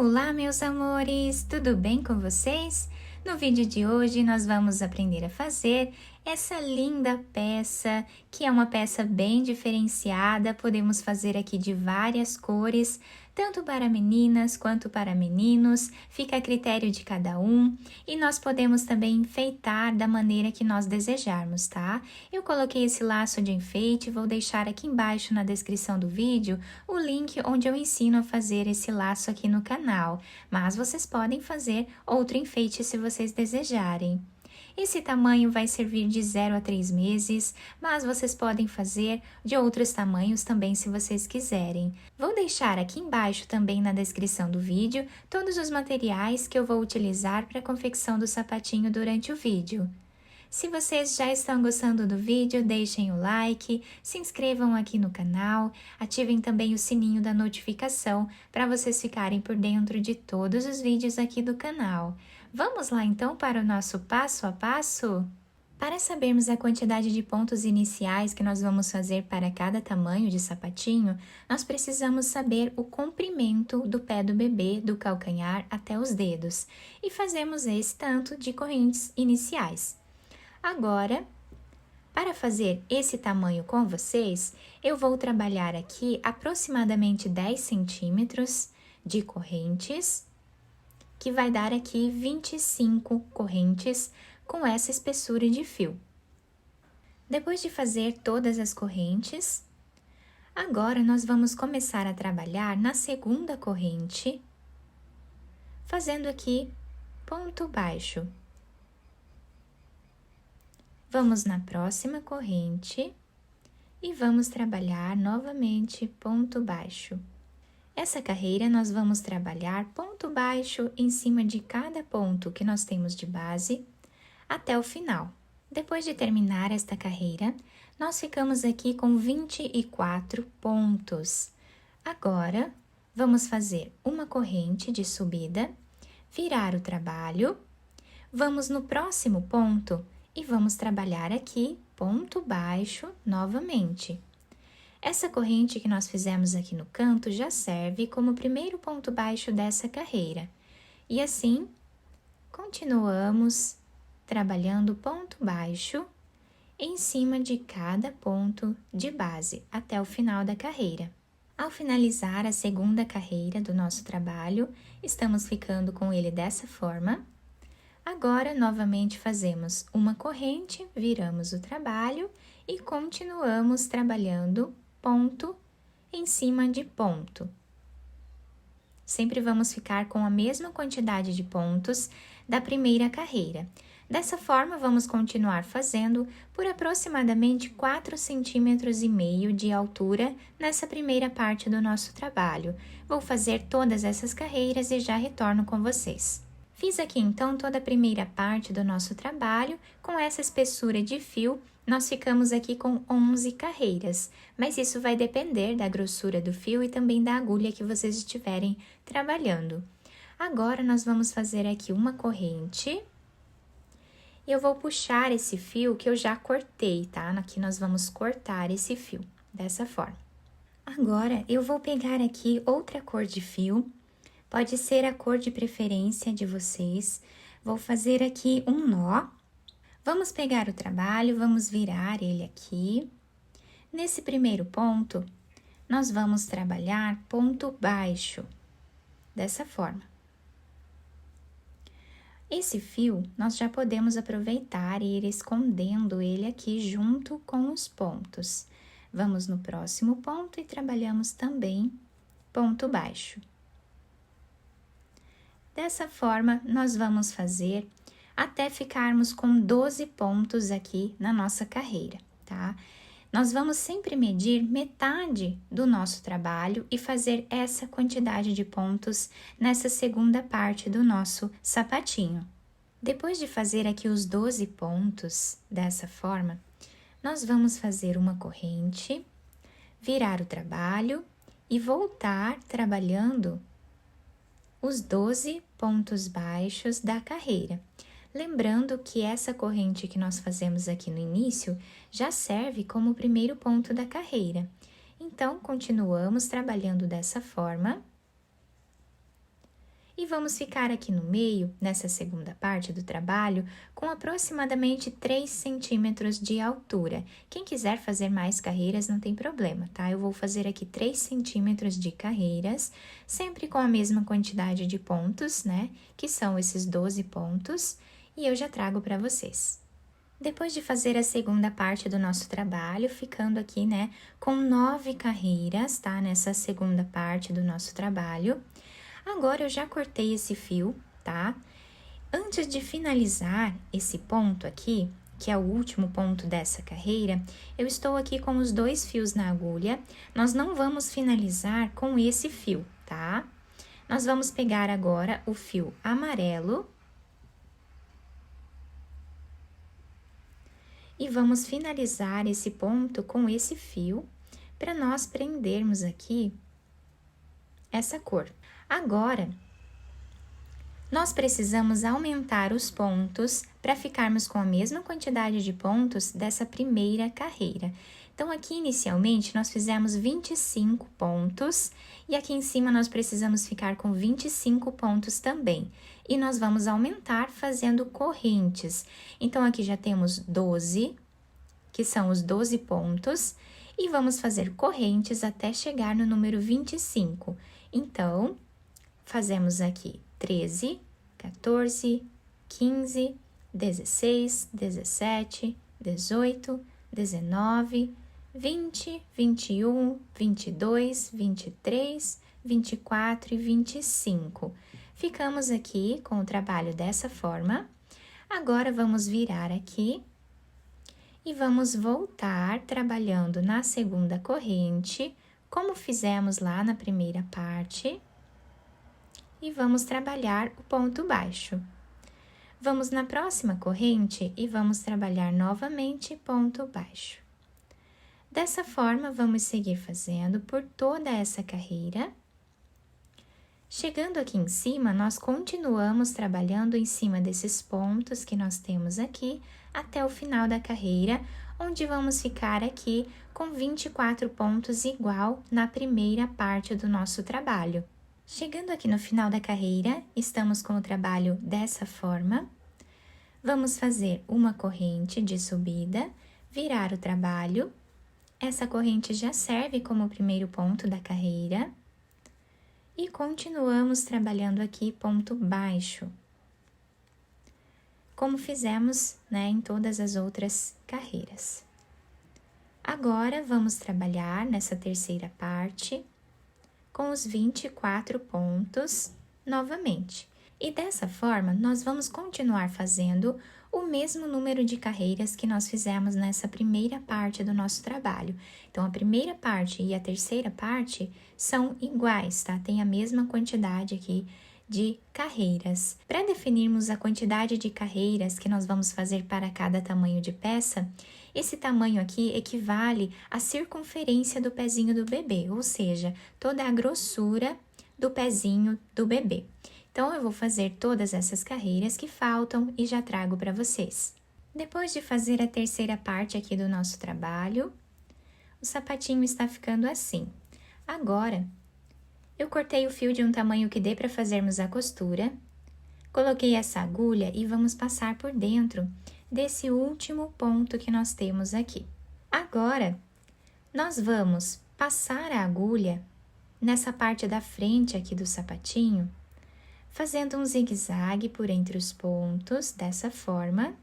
Olá, meus amores! Tudo bem com vocês? No vídeo de hoje, nós vamos aprender a fazer essa linda peça, que é uma peça bem diferenciada. Podemos fazer aqui de várias cores, tanto para meninas quanto para meninos, fica a critério de cada um. E nós podemos também enfeitar da maneira que nós desejarmos, tá? Eu coloquei esse laço de enfeite, vou deixar aqui embaixo na descrição do vídeo o link onde eu ensino a fazer esse laço aqui no canal, mas vocês podem fazer outro enfeite se vocês desejarem. Esse tamanho vai servir de 0 a 3 meses, mas vocês podem fazer de outros tamanhos também se vocês quiserem. Vou deixar aqui embaixo também na descrição do vídeo todos os materiais que eu vou utilizar para a confecção do sapatinho durante o vídeo. Se vocês já estão gostando do vídeo, deixem o like, se inscrevam aqui no canal, ativem também o sininho da notificação para vocês ficarem por dentro de todos os vídeos aqui do canal. Vamos lá então para o nosso passo a passo? Para sabermos a quantidade de pontos iniciais que nós vamos fazer para cada tamanho de sapatinho, nós precisamos saber o comprimento do pé do bebê, do calcanhar até os dedos, e fazemos esse tanto de correntes iniciais. Agora, para fazer esse tamanho com vocês, eu vou trabalhar aqui aproximadamente 10 centímetros de correntes, que vai dar aqui 25 correntes com essa espessura de fio. Depois de fazer todas as correntes, agora nós vamos começar a trabalhar na segunda corrente, fazendo aqui ponto baixo. Vamos na próxima corrente e vamos trabalhar novamente ponto baixo. Essa carreira nós vamos trabalhar ponto baixo em cima de cada ponto que nós temos de base até o final. Depois de terminar esta carreira, nós ficamos aqui com 24 pontos. Agora, vamos fazer uma corrente de subida, virar o trabalho, vamos no próximo ponto e vamos trabalhar aqui ponto baixo novamente. Essa corrente que nós fizemos aqui no canto já serve como primeiro ponto baixo dessa carreira. E assim, continuamos trabalhando ponto baixo em cima de cada ponto de base até o final da carreira. Ao finalizar a segunda carreira do nosso trabalho, estamos ficando com ele dessa forma. Agora, novamente fazemos uma corrente, viramos o trabalho e continuamos trabalhando ponto em cima de ponto. Sempre vamos ficar com a mesma quantidade de pontos da primeira carreira. Dessa forma, vamos continuar fazendo por aproximadamente 4,5 centímetros de altura nessa primeira parte do nosso trabalho. Vou fazer todas essas carreiras e já retorno com vocês. Fiz aqui então toda a primeira parte do nosso trabalho, com essa espessura de fio, nós ficamos aqui com 11 carreiras, mas isso vai depender da grossura do fio e também da agulha que vocês estiverem trabalhando. Agora, nós vamos fazer aqui uma corrente, e eu vou puxar esse fio que eu já cortei, tá? Aqui nós vamos cortar esse fio, dessa forma. Agora, eu vou pegar aqui outra cor de fio, pode ser a cor de preferência de vocês. Vou fazer aqui um nó. Vamos pegar o trabalho, vamos virar ele aqui. Nesse primeiro ponto, nós vamos trabalhar ponto baixo, dessa forma. Esse fio, nós já podemos aproveitar e ir escondendo ele aqui junto com os pontos. Vamos no próximo ponto e trabalhamos também ponto baixo. Dessa forma, nós vamos fazer até ficarmos com 12 pontos aqui na nossa carreira, tá? Nós vamos sempre medir metade do nosso trabalho e fazer essa quantidade de pontos nessa segunda parte do nosso sapatinho. Depois de fazer aqui os 12 pontos dessa forma, nós vamos fazer uma corrente, virar o trabalho e voltar trabalhando os 12 pontos baixos da carreira. Lembrando que essa corrente que nós fazemos aqui no início já serve como o primeiro ponto da carreira. Então, continuamos trabalhando dessa forma. E vamos ficar aqui no meio, nessa segunda parte do trabalho, com aproximadamente 3 centímetros de altura. Quem quiser fazer mais carreiras não tem problema, tá? Eu vou fazer aqui 3 centímetros de carreiras, sempre com a mesma quantidade de pontos, né? Que são esses 12 pontos, e eu já trago para vocês. Depois de fazer a segunda parte do nosso trabalho, ficando aqui, né, com 9 carreiras, tá? Nessa segunda parte do nosso trabalho. Agora, eu já cortei esse fio, tá? Antes de finalizar esse ponto aqui, que é o último ponto dessa carreira, eu estou aqui com os 2 fios na agulha. Nós não vamos finalizar com esse fio, tá? Nós vamos pegar agora o fio amarelo e vamos finalizar esse ponto com esse fio para nós prendermos aqui essa cor. Agora, nós precisamos aumentar os pontos para ficarmos com a mesma quantidade de pontos dessa primeira carreira. Então, aqui inicialmente nós fizemos 25 pontos e aqui em cima nós precisamos ficar com 25 pontos também. E nós vamos aumentar fazendo correntes. Então, aqui já temos 12, que são os 12 pontos, e vamos fazer correntes até chegar no número 25. Então, fazemos aqui 13, 14, 15, 16, 17, 18, 19, 20, 21, 22, 23, 24 e 25. Ficamos aqui com o trabalho dessa forma. Agora, vamos virar aqui e vamos voltar trabalhando na segunda corrente, como fizemos lá na primeira parte. E vamos trabalhar o ponto baixo. Vamos na próxima corrente e vamos trabalhar novamente ponto baixo. Dessa forma, vamos seguir fazendo por toda essa carreira. Chegando aqui em cima, nós continuamos trabalhando em cima desses pontos que nós temos aqui até o final da carreira, onde vamos ficar aqui com 24 pontos igual na primeira parte do nosso trabalho. Chegando aqui no final da carreira, estamos com o trabalho dessa forma. Vamos fazer uma corrente de subida, virar o trabalho. Essa corrente já serve como o primeiro ponto da carreira. E continuamos trabalhando aqui ponto baixo, como fizemos, né, em todas as outras carreiras. Agora, vamos trabalhar nessa terceira parte com os 24 pontos novamente. E dessa forma, nós vamos continuar fazendo o mesmo número de carreiras que nós fizemos nessa primeira parte do nosso trabalho. Então, a primeira parte e a terceira parte são iguais, tá? Tem a mesma quantidade aqui de carreiras. Para definirmos a quantidade de carreiras que nós vamos fazer para cada tamanho de peça, esse tamanho aqui equivale à circunferência do pezinho do bebê, ou seja, toda a grossura do pezinho do bebê. Então, eu vou fazer todas essas carreiras que faltam e já trago para vocês. Depois de fazer a terceira parte aqui do nosso trabalho, o sapatinho está ficando assim. Agora, eu cortei o fio de um tamanho que dê para fazermos a costura, coloquei essa agulha e vamos passar por dentro desse último ponto que nós temos aqui. Agora, nós vamos passar a agulha nessa parte da frente aqui do sapatinho, fazendo um zigue-zague por entre os pontos, dessa forma,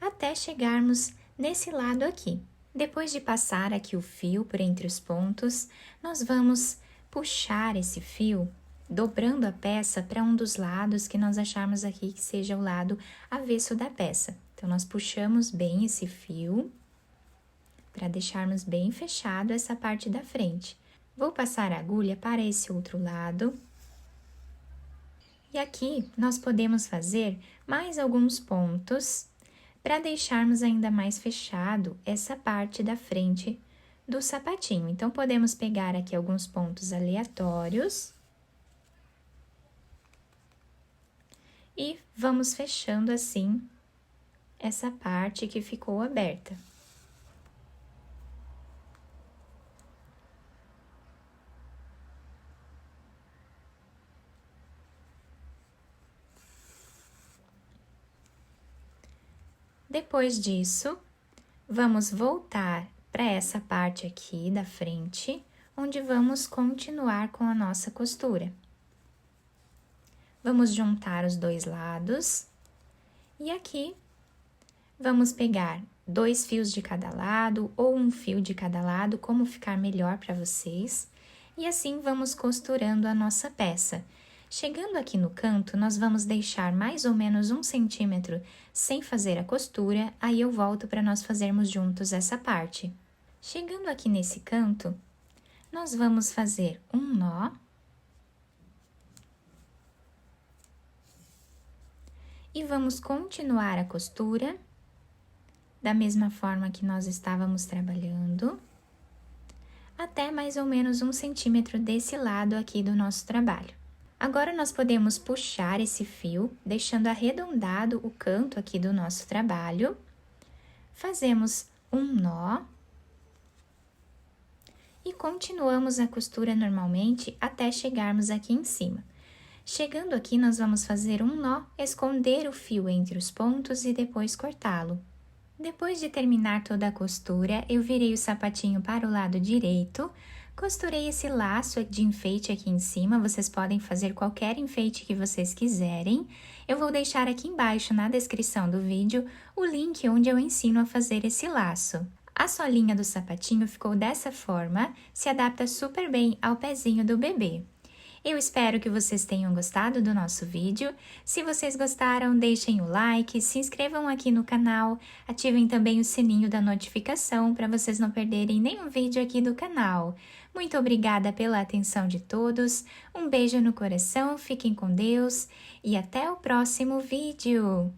até chegarmos nesse lado aqui. Depois de passar aqui o fio por entre os pontos, nós vamos puxar esse fio, dobrando a peça para um dos lados que nós acharmos aqui que seja o lado avesso da peça. Então, nós puxamos bem esse fio para deixarmos bem fechado essa parte da frente. Vou passar a agulha para esse outro lado. E aqui, nós podemos fazer mais alguns pontos para deixarmos ainda mais fechado essa parte da frente do sapatinho. Então, podemos pegar aqui alguns pontos aleatórios e vamos fechando assim essa parte que ficou aberta. Depois disso, vamos voltar para essa parte aqui da frente, onde vamos continuar com a nossa costura. Vamos juntar os dois lados e aqui vamos pegar 2 fios de cada lado ou um fio de cada lado, como ficar melhor para vocês, e assim vamos costurando a nossa peça. Chegando aqui no canto, nós vamos deixar mais ou menos 1 centímetro sem fazer a costura, aí eu volto para nós fazermos juntos essa parte. Chegando aqui nesse canto, nós vamos fazer um nó. E vamos continuar a costura, da mesma forma que nós estávamos trabalhando, até mais ou menos 1 centímetro desse lado aqui do nosso trabalho. Agora, nós podemos puxar esse fio, deixando arredondado o canto aqui do nosso trabalho. Fazemos um nó. E continuamos a costura normalmente até chegarmos aqui em cima. Chegando aqui, nós vamos fazer um nó, esconder o fio entre os pontos e depois cortá-lo. Depois de terminar toda a costura, eu virei o sapatinho para o lado direito, costurei esse laço de enfeite aqui em cima, vocês podem fazer qualquer enfeite que vocês quiserem. Eu vou deixar aqui embaixo na descrição do vídeo o link onde eu ensino a fazer esse laço. A solinha do sapatinho ficou dessa forma, se adapta super bem ao pezinho do bebê. Eu espero que vocês tenham gostado do nosso vídeo. Se vocês gostaram, deixem o like, se inscrevam aqui no canal, ativem também o sininho da notificação para vocês não perderem nenhum vídeo aqui do canal. Muito obrigada pela atenção de todos, um beijo no coração, fiquem com Deus e até o próximo vídeo!